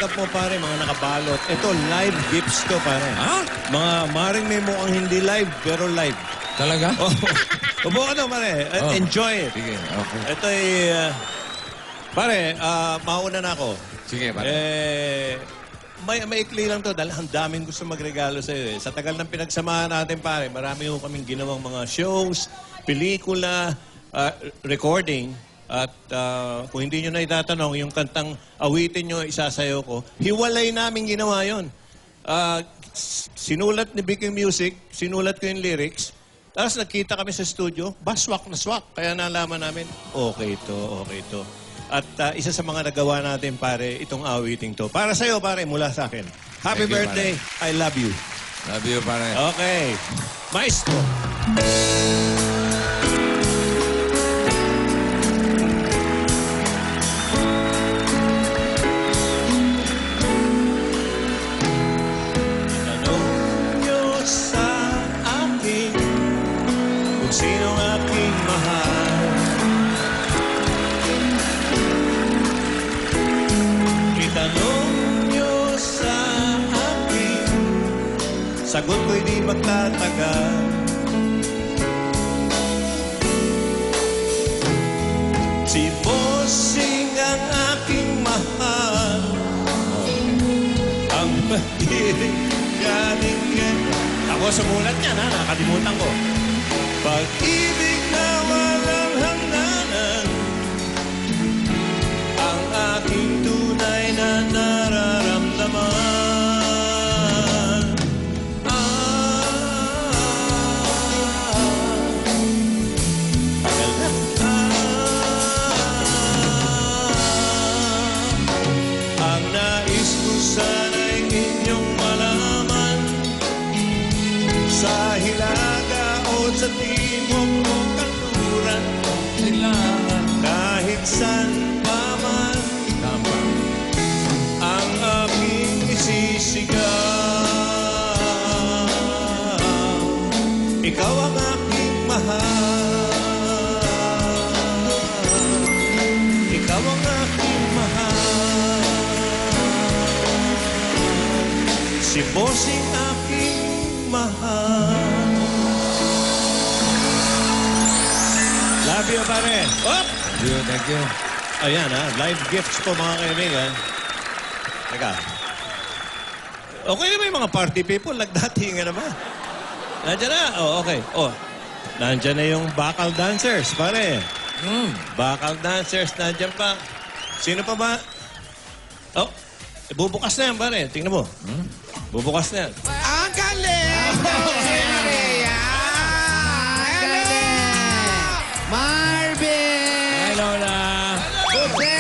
tanggap mo, pare, mga nakabalot. Ito, live gifts to, pare. Ha? Mga maring may mukhang hindi live, pero live. Talaga? Oh, upo ka to, pare. Oh. Enjoy it. Sige, okay. Ito ay... pare, mauna na ako. Sige, pare. Maikli lang to dahil ang daming gusto magregalo sa'yo. Sa tagal ng pinagsamahan natin, pare, marami ko kaming ginawang mga shows, pelikula, recording. At kung hindi nyo na itatanong, yung kantang awitin nyo, isasayaw ko, hiwalay namin ginawa yun. Sinulat ni Viking Music, sinulat ko yung lyrics, tapos nagkita kami sa studio, baswak na swak. Kaya nalaman namin, okay to. At isa sa mga nagawa natin, pare, itong awiting to. Para sa'yo, pare, mula sa akin. Happy Thank you, birthday, I love you. Love you, pare. Okay. Maestro. Tanong nyo sa akin kung sino aking mahal. Itanong nyo sa akin, sagot ko'y di magtatagal. Si Bossing ang aking mahal, ang mahilig galing kanya. Ako sumulat niya, nakalimutan ko. Pag-ibig na walang hangganan, ang aking tunay na nararamdaman. Ang nais ko sana'y inyong malaman, sa hilaga o sa timog o kanluran, kailangan kahit saan pa man ang aming isisigaw. Ikaw ang aking mahal, ikaw ang aking mahal, si Bossing aking mahal. Love you, pare. Oh! Thank you. Ayan, live gifts po, mga kaibigan. Teka. Okay na ba yung mga party people? Nagdating nga naman. Nandiyan na. Oh, okay. Oh, nandiyan na yung bakal dancers, pare. Bakal dancers, nandiyan pa. Sino pa ba? Oh, bubukas na yan, pare. Tingnan mo. Bubukas na yan. Ang galing! Maria! Marvin! Hi, Lola. Jose!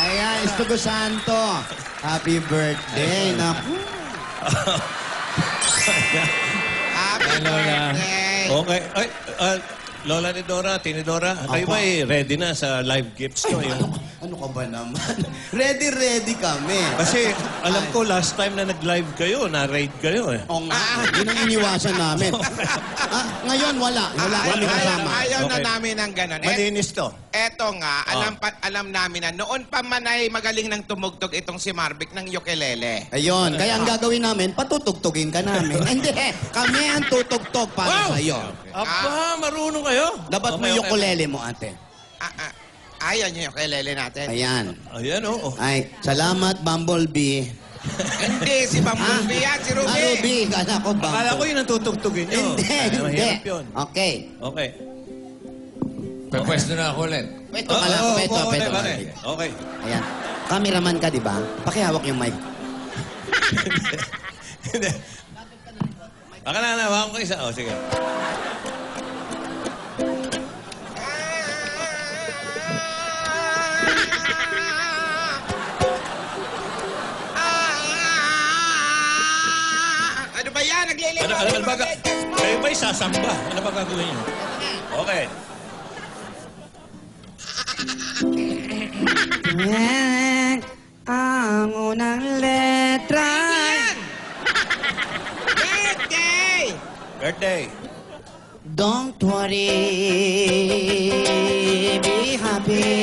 Ayan, Estugo Santo. Happy birthday. Naku. Happy Lola. birthday. Okay. Ay, Lola ni Dora, Tinidora, kayo ba ready na sa live gifts ko? Ano ka ba naman? Ready kami. Kasi alam ko last time na nag-live kayo, na-raid kayo eh. O nga, yun ang iniwasan namin. Ngayon, wala. Wala kami kasama. Ayaw na Okay. namin ng ganun. Malinis to. Eto nga, alam namin na noon pa man ay magaling ng tumugtog itong si Marvic ng ukulele. Ayun, kaya ang gagawin namin, patutugtugin ka namin. Hindi, kami ang tutugtog para sa'yo. Aba, marunong kayo? Dapat may ukulele mo, ate. Ayaw niyo yung ukulele natin. Ayan. Ayan, oo. Ay, salamat, Bumblebee. Hindi, si Bumblebee yan, si Ruby. Ruby, kala ko Bumblebee. Akala ko yun ang tutugtugin nyo. Hindi, Ay, hindi. mahirap yun. Okay. Okay. Pwesto na ako ulit. Pwesto ka lang, pwesto, oo, pwesto. pare. Okay. Ayan. Cameraman ka, di ba? Pakihawak yung mic. Hindi. Baka na, hawakan ko isa. O, sige. Ano ba yan? Nagliligaw. Ano ba? Kayo ba'y sasamba? Ano ba gagawin nyo? Okay. Ang unang letra. Birthday! Birthday. Don't worry, be happy.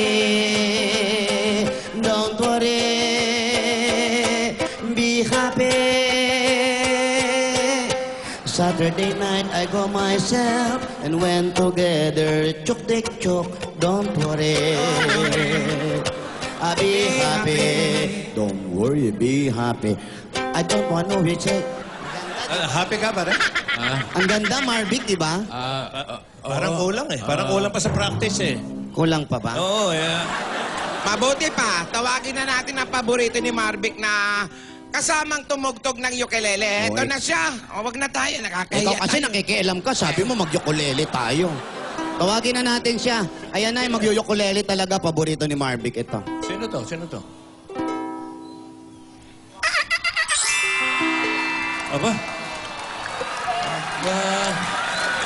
Don't worry, happy. Saturday night I go myself and went together. Chuk dik chuk, don't worry. Be happy. Don't worry, be happy. I don't want to reach it. Happy ka pare? Ang ganda, Marvic, di ba? Parang kulang eh. Parang kulang pa sa practice eh. Kulang pa ba? Oo, yeah. Mabuti pa, tawagin na natin ang paborito ni Marvic na kasamang tumugtog ng ukulele. Ito na siya. O, wag na tayo, nakakahiya. Ikaw kasi nakikialam ka, sabi mo mag-ukulele tayo. Tawagin na natin siya. Ayan na, mag-ukulele talaga, paborito ni Marvic ito. Sino to? Sino to? Aba?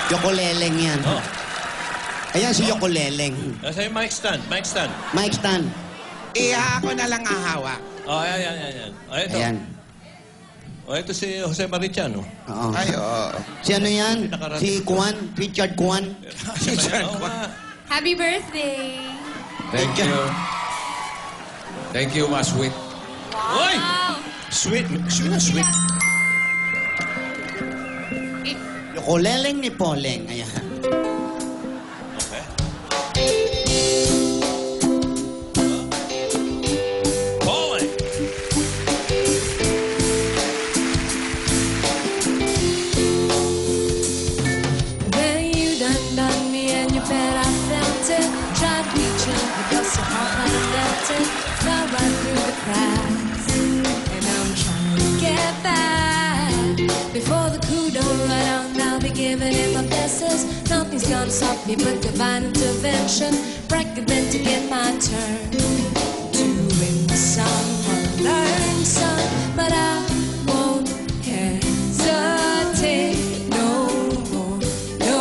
Ukuleleng yan. Oh. Ayan si ukuleleng. Nasa yung mic stand. Mic stand. Mike Stan. Iha ako na lang ahawa. Oh, ayan. Oh, ito. Ayan. Oh, ito si Jose Mariciano. Oo. Ay, oo. Si ano yan? Si Juan? Richard Juan? Oo nga. Happy birthday! Thank you. Thank you, Mas Sweet. Uy! Sweet. Sweet na sweet. Ukuleleng ni Poleng. Ayan. Holy! When you done me and you bet I felt it. Tried reaching, but you're so hot and I left it. Fell right through the cracks. And I'm trying to get back. Before the coup don't run out, I'll be giving it my bestest. Nothing's gonna stop me but divine intervention. Recommend to get my turn. Doing some or learn some, but I won't hesitate no more, no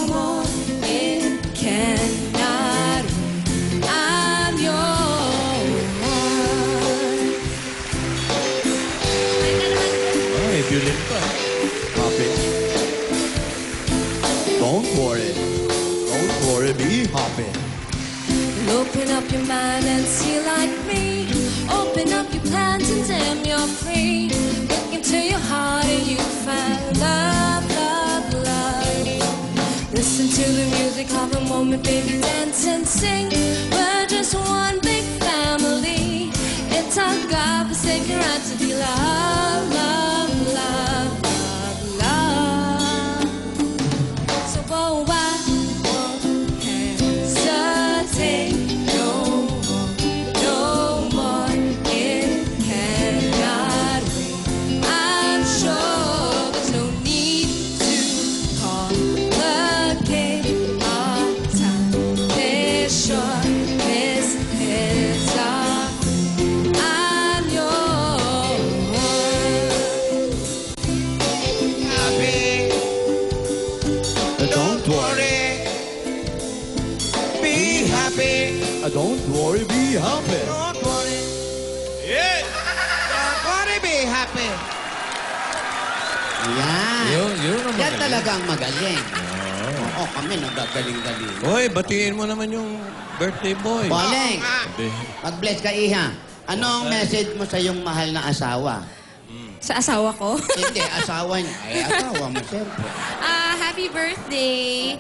more. It cannot wait. I'm yours. Ay, violin pa. Happy. Don't worry. Don't worry, be happy. Open up your mind and see like me. Open up your plans and damn you're free. Look into your heart and you find love, love, love. Listen to the music of the moment, baby, dance and sing. We're just one big family. It's our God-forsaken right to be loved, love, love, love, love. So oh, I won't hesitate no more, no more. It cannot wait. I'm sure there's no need to complicate our time. This sure this is our. I'm yours. Happy. Don't worry. Be happy. Don't worry, be happy. Don't worry. Yeah! Don't worry, be happy. Ayan. Yun ang Yan magaling. talagang magaling. Oo, kami nagagaling-galing. Uy, batiin mo naman yung birthday boy. Poleng, Ah, mag-bless ka, Iha. Ano ang message mo sa iyong mahal na asawa? Sa asawa ko. Hindi, asawa niya. Ay, asawa mo, siyempre. Happy birthday.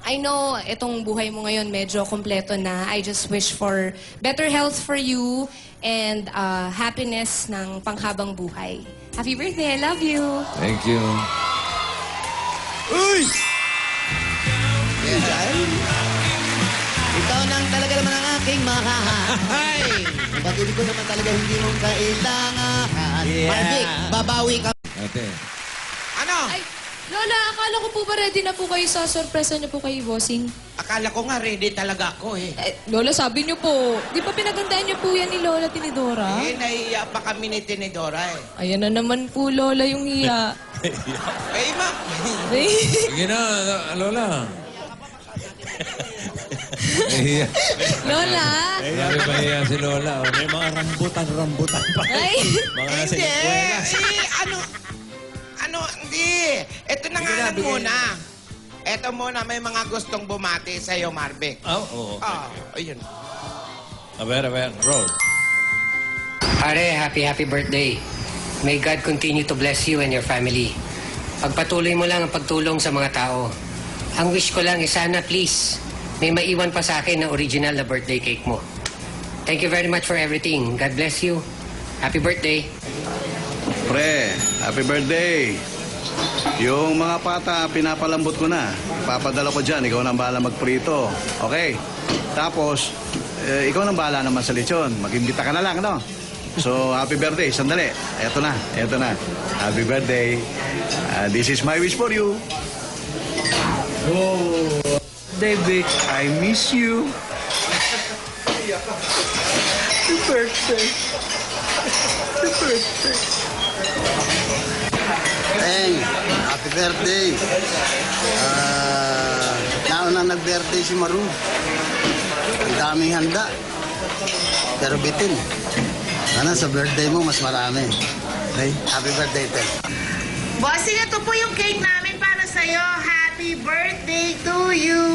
I know itong buhay mo ngayon medyo kompleto na. I just wish for better health for you and happiness ng panghabang buhay. Happy birthday. I love you. Thank you. Uy! Ikaw nang talaga naman ang aking mahal. Pag-ibig ko naman talaga hindi mong kailangan. Yeah. Marvic, babawi ka. Ate. ano? Ay, Lola, akala ko po ba ready na po kayo sa sorpresa niyo po kay Bossing? Akala ko nga ready talaga ako eh. Lola, sabi niyo po, di ba pinagandaan niyo po yan ni Lola Tinidora? Eh, nahiya pa kami ni Tinidora eh. Ayan na naman po, Lola, yung hiya. Eh, ma. Sige na, Lola. Nahiya. Lola! Sabi pa hiya si Lola. Oh. May mga rambutan pa. Ay! Mga nasa Hindi. eskwela. Hindi. Ito na nga lang muna. Ito muna, may mga gustong bumati sa'yo, Marvic. Oo. Ah, ayun. A ver, roll. Pare, happy birthday. May God continue to bless you and your family. Pagpatuloy mo lang ang pagtulong sa mga tao. Ang wish ko lang is sana please, may maiwan pa sa akin na original na birthday cake mo. Thank you very much for everything. God bless you. Happy birthday. Pre, happy birthday. Yung mga pata, pinapalambot ko na. Papadala ko dyan, ikaw nang bahala magprito. Okay? Tapos, ikaw nang bahala naman sa lechon. Mag-imbita ka na lang, no? So, happy birthday. Sandali. Eto na. Happy birthday. This is my wish for you. Oh, David, I miss you. Happy birthday. Happy birthday. Teng, happy birthday. Nauna nag-birthday si Maru. Ang daming handa. Pero bitin. Sana sa birthday mo mas marami. Okay? Happy birthday, Teng. Bossing, ito po yung cake namin para sa'yo. Happy birthday to you!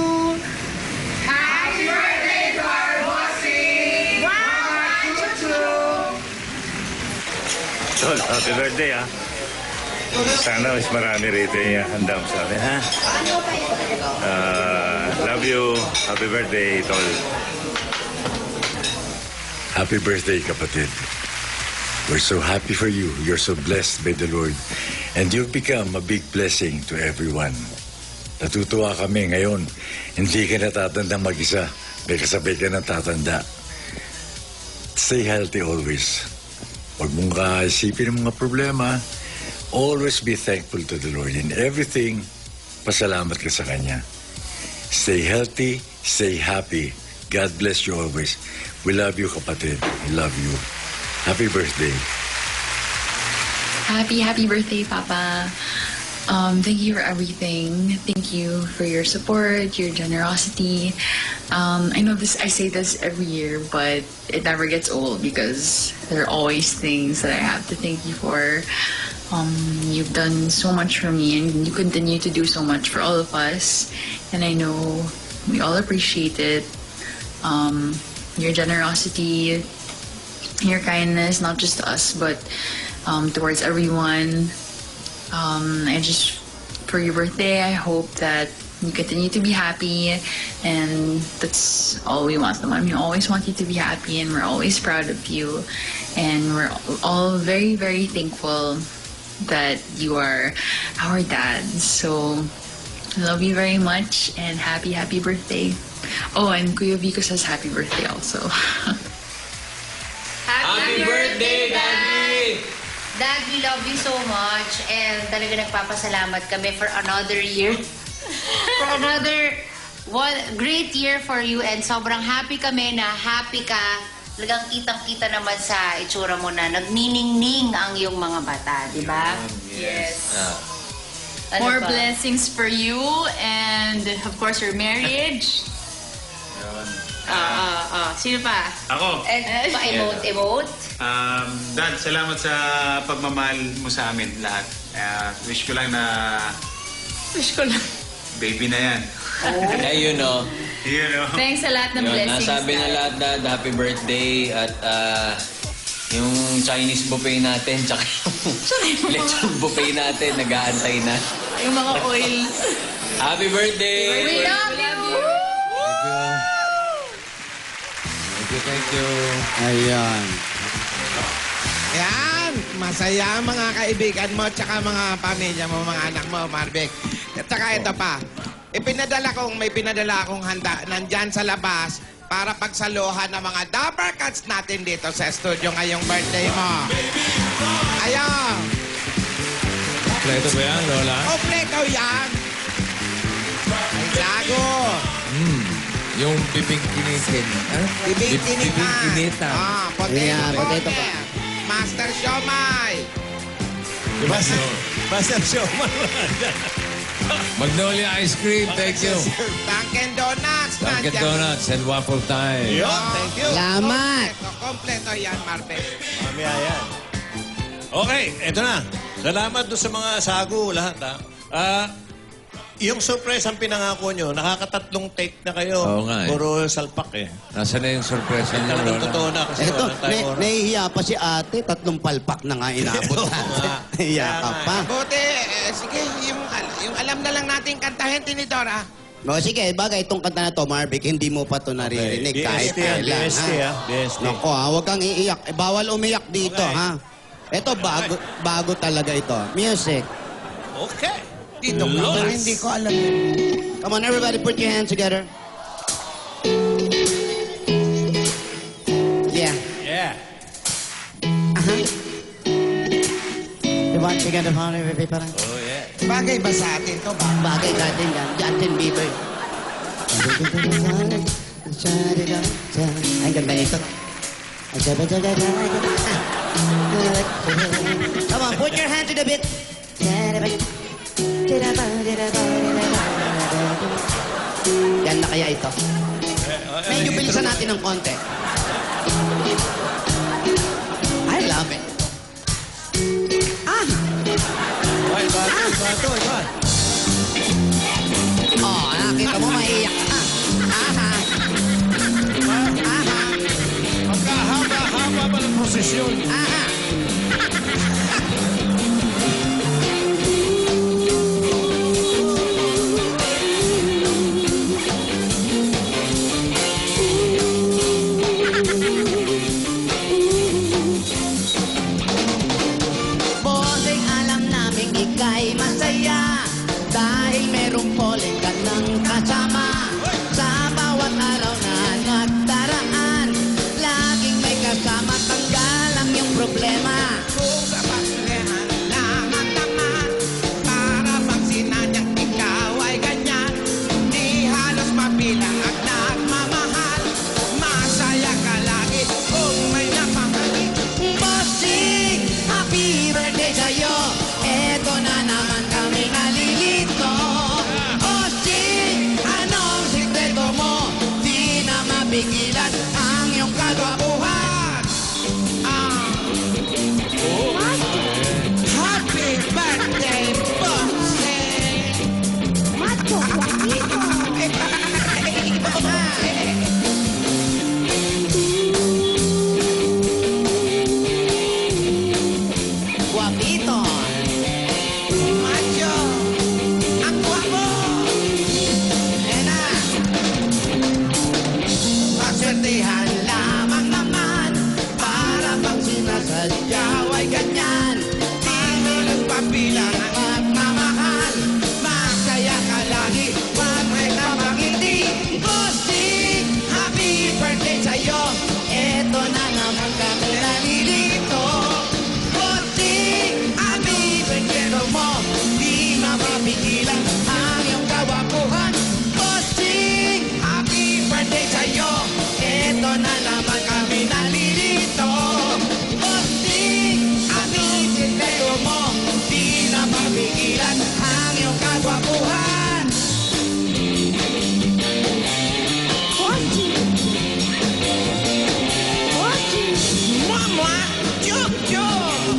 Happy birthday to our bossing! Wow! Tol, happy birthday, ha? Sana mas marami rito yung handa mo sa amin, ha? Love you. Happy birthday, Tol. Happy birthday, kapatid. We're so happy for you. You're so blessed by the Lord. And you've become a big blessing to everyone. Natutuwa kami ngayon. Hindi ka natatanda mag-isa. May kasabay ka ng tatanda. Stay healthy always. Huwag mong kaisipin ng mga problema. Always be thankful to the Lord. In everything, pasalamat ka sa Kanya. Stay healthy, stay happy. God bless you always. We love you, kapatid. We love you. Happy birthday. Happy birthday, Papa. Thank you for everything. Thank you for your support, your generosity. I know I say this every year, but it never gets old because there are always things that I have to thank you for. You've done so much for me, and you continue to do so much for all of us. And I know we all appreciate it. Your generosity, your kindness, not just to us, but towards everyone. For your birthday, I hope that you continue to be happy, and that's all we want. We always want you to be happy, and we're always proud of you, and we're all very, very thankful that you are our dad. So, I love you very much, and happy birthday. Oh, and Kuya Vico says happy birthday also. Happy birthday, Daddy! Dad, we love you so much. And talaga nagpapasalamat kami for another year. For another great year for you. And sobrang happy kami na happy ka. Talagang kitang-kita naman sa itsura mo na nagniningning ang iyong mga bata, di ba? Yes. Ano More pa? blessings for you, and of course your marriage. Sino pa? Ako, And pa-emote. Dad, salamat sa pagmamahal mo sa amin lahat. Wish ko lang baby na yan. Ayun, no? You know? Thanks sa lahat ng Yun, blessings. nasabi na Dad. lahat, Dad, happy birthday. At yung Chinese buffet natin, tsaka yung lechon buffet natin, nag-aantay na. Yung mga oil. Happy birthday! We love you! Thank you. Ayan. Yan, masaya ang mga kaibigan mo tsaka mga pamilya mo, mga anak mo, Marvic. At saka ito pa, may pinadala akong handa nandyan sa labas para pagsaluhan ng mga Dapper Cats natin dito sa studio ngayong birthday mo. Ayaw! Kompleto ba yan, Lola? Kompleto yan! Ay, lago! Yung bibing kinitin. Bibing kinita. Potato Ayan, potato corner. pa. Master Siomay. Basta showman. Magnolia ice cream, thank you. Dunkin' Donuts. Dunkin' nandyan. Donuts and waffle time. Yun, thank you. Salamat. Kompleto yan, Marvic. Mamaya yan. Okay, eto na. Salamat doon sa mga sago lahat, ha. Yung surprise ang pinangako nyo, nakakatatlong take na kayo. Oo nga, eh. Puro salpak eh. Nasaan na yung sorpresa niyo, Talagang Lola? totoo na kasi Ito, wala tayong oras. nahihiya Nahiya pa si ate. 3 palpak na nga inabot natin. Nahiya ka pa. Buti, sige, yung alam na lang natin kantahin, Tinidora. O sige, bagay itong kanta na to, Marvick, hindi mo pa to naririnig kahit BST, kailan. BST, ha? BST. Naku huwag kang iiyak. Bawal umiyak dito, ha? Ito, bago talaga ito. Music. Okay. Dito ka, pero hindi ko alam. Come on, everybody, put your hands together. Yeah. Yeah. You want to get a party, baby, parang? Oh, yeah. Bagay ba sa atin to? Bagay ka din yan. Justin Bieber. Ay, ganda nito. Come on, put your hand to the beat. Yan na kaya ito. Medyo bilisan natin ng konti. I love it. Okay, bato. Oh, nakita mo, maiiyak ka. Magkahaba-haba pa ng posisyon. Bossing, alam namin ika'y masaya dahil merong poleng ka ng kasama. Sa bawat araw na nagdaraan, laging may kasama, tanggal ang iyong problema. Kung sa pasulehan naman naman, para bang sinanyang ikaw ay ganyan. Di halos mabilang at nagmamahal, masaya ka lagi kung may napamali. Bossing, happy birthday sa'yo. Eto na naman kami nalilito. Bossing, anong sikreto mo? Di na mapigilan ang iyong kagwapuhan. Happy birthday, Bossing! Macho, guapito. Guapito. Macho! Ang guwapo! Ena. Paswertihan lamang naman para pang sinasadya ay ganyan. Di halos mabilang at Pagmamahal, masaya ka lagi pag may napangiti. Bossing, happy birthday sa'yo. Eto na naman kami nalilito. Bossing, happy birthday mo. Di mapapigilan ang iyong kawapuhan. Bossing, happy birthday sa'yo. Eto na naman kami nalilito. Bossing, happy birthday mo. Di na mapigilan ang iyong kagwapuhan. Mama! Chup-chup!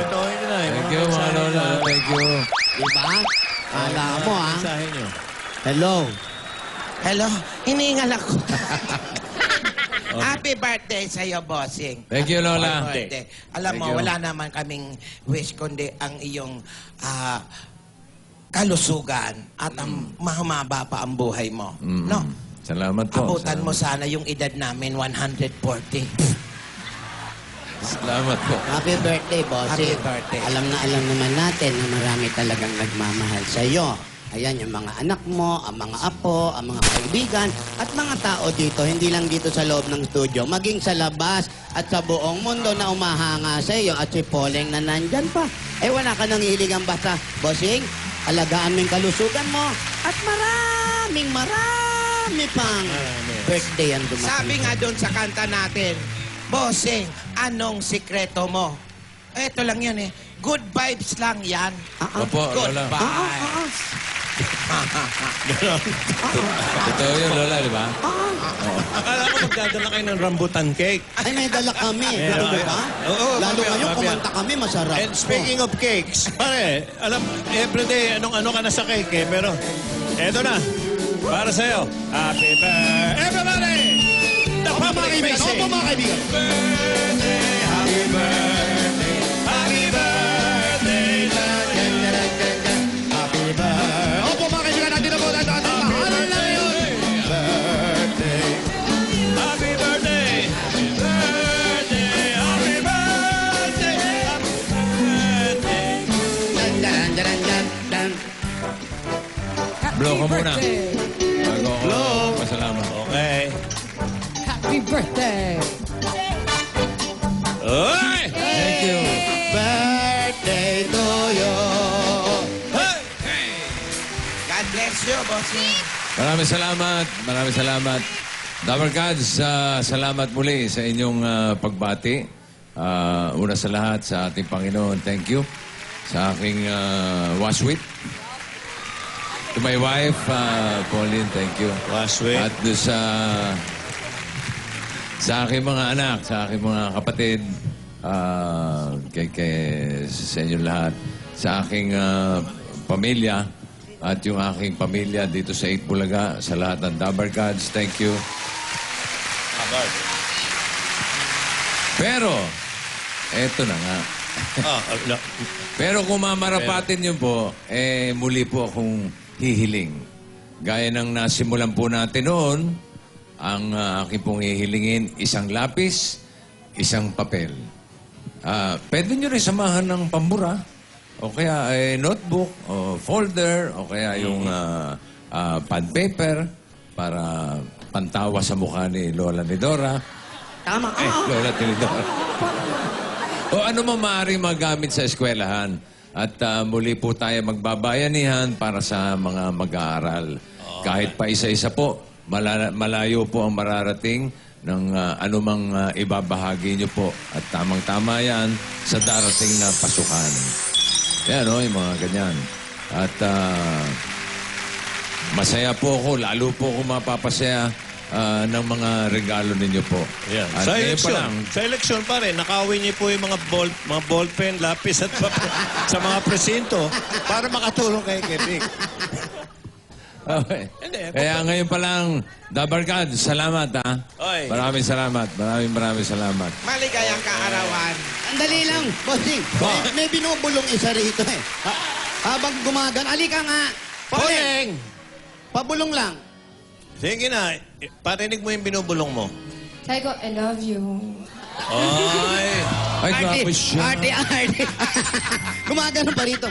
Itohin nyo na. Thank you, mga lola. Thank you. Diba? Ala mo, ha? Mensahe nyo. Hello. Hello, hiningal ako. Happy birthday sa iyo, Bossing. Thank you, lola. Happy birthday. Alam mo, Thank you. wala naman kaming wish kundi ang iyong kalusugan at ang mahumaba pa ang buhay mo. No? Salamat po. Abutan mo sana yung edad namin, 140. Salamat po. Happy birthday, bossing. Happy birthday. Alam naman natin na marami talagang nagmamahal sa iyo. Ayan, yung mga anak mo, ang mga apo, ang mga kaibigan, at mga tao dito, hindi lang dito sa loob ng studio, maging sa labas at sa buong mundo na umahanga sa iyo at si Poleng na nandyan pa. Eh, wala ka nang hiligan basta, bossing, alagaan mo yung kalusugan mo at marami pang birthday ang dumating. Sabi nga doon sa kanta natin, Bossing, anong sikreto mo? Eto lang yan eh. Good vibes lang yan. Opo, Good lola. vibes. Ganon. Totoo yun, Lola, di ba? Akala ko magdadala kayo ng rambutan cake. Ay, may dala kami. Yeah, Gusto mo yeah. ba? Oo, Lalo mamaya, ngayon, mamaya. kumanta kami, masarap. And speaking of cakes, pare, alam, everyday, anong-ano ka na sa cake eh. Pero, eto na, para sa'yo. Happy birthday, everybody! The public message. Opo, mga kaibigan. Happy birthday, happy birthday, Happy birthday. Opo, mga kaibigan, natin na po. Mahalan lang yun. birthday, happy birthday, happy birthday, happy birthday, happy birthday. Dan, dan, dan, dan, dan. Blow ka muna. Bago ako pasalamat. Okay. Happy birthday! Oy! Thank you. Birthday to you. God bless you, bossing. Maraming salamat. Maraming salamat. Dabber Gods, salamat muli sa inyong pagbati. Una sa lahat, sa ating Panginoon, thank you. Sa aking waswit. To my wife, Pauline, thank you. Waswit. At doon sa aking mga anak, sa aking mga kapatid, sa inyong lahat, sa aking pamilya, at yung aking pamilya dito sa 8 Bulaga, sa lahat ng Dabber Gods, thank you. Pero, eto na nga. No. Pero kung mamarapatin niyo po, muli po akong hihiling. Gaya ng nasimulan po natin noon, ang aking pong hihilingin, isang lapis, isang papel. Pwede nyo rin samahan ng pambura, o kaya notebook, o folder, o kaya yung pad paper para pantawa sa mukha ni Lola Nidora. Tama. Lola Nidora. O ano man maaaring magamit sa eskwelahan. At muli po tayo magbabayanihan para sa mga mag-aaral. Kahit pa isa-isa po, malayo po ang mararating ng anumang ibabahagi nyo po. At tamang-tama yan sa darating na pasukan. Yan o, yung mga ganyan. At masaya po ako, lalo po ako mapapasaya ng mga regalo ninyo po. Yan. At Sa ngayon pa eleksyon, lang, sa eleksyon pare, nakawin niyo po yung mga ballpen, lapis at papel sa mga presinto para makatulong kay Vic. okay. Hindi, Kaya ngayon pa lang, Dabber God, salamat ha. Oy. Maraming salamat. Maraming salamat. Maligayang kaarawan. Andali lang, bossing. May binubulong isa rito eh. Habang gumagan, alika nga. Poleng! Pabulong lang. Sige na, parinig mo yung binubulong mo. Sabi ko, I love you. Ay! Ay, grabe siya. Arte. Gumagano pa rito.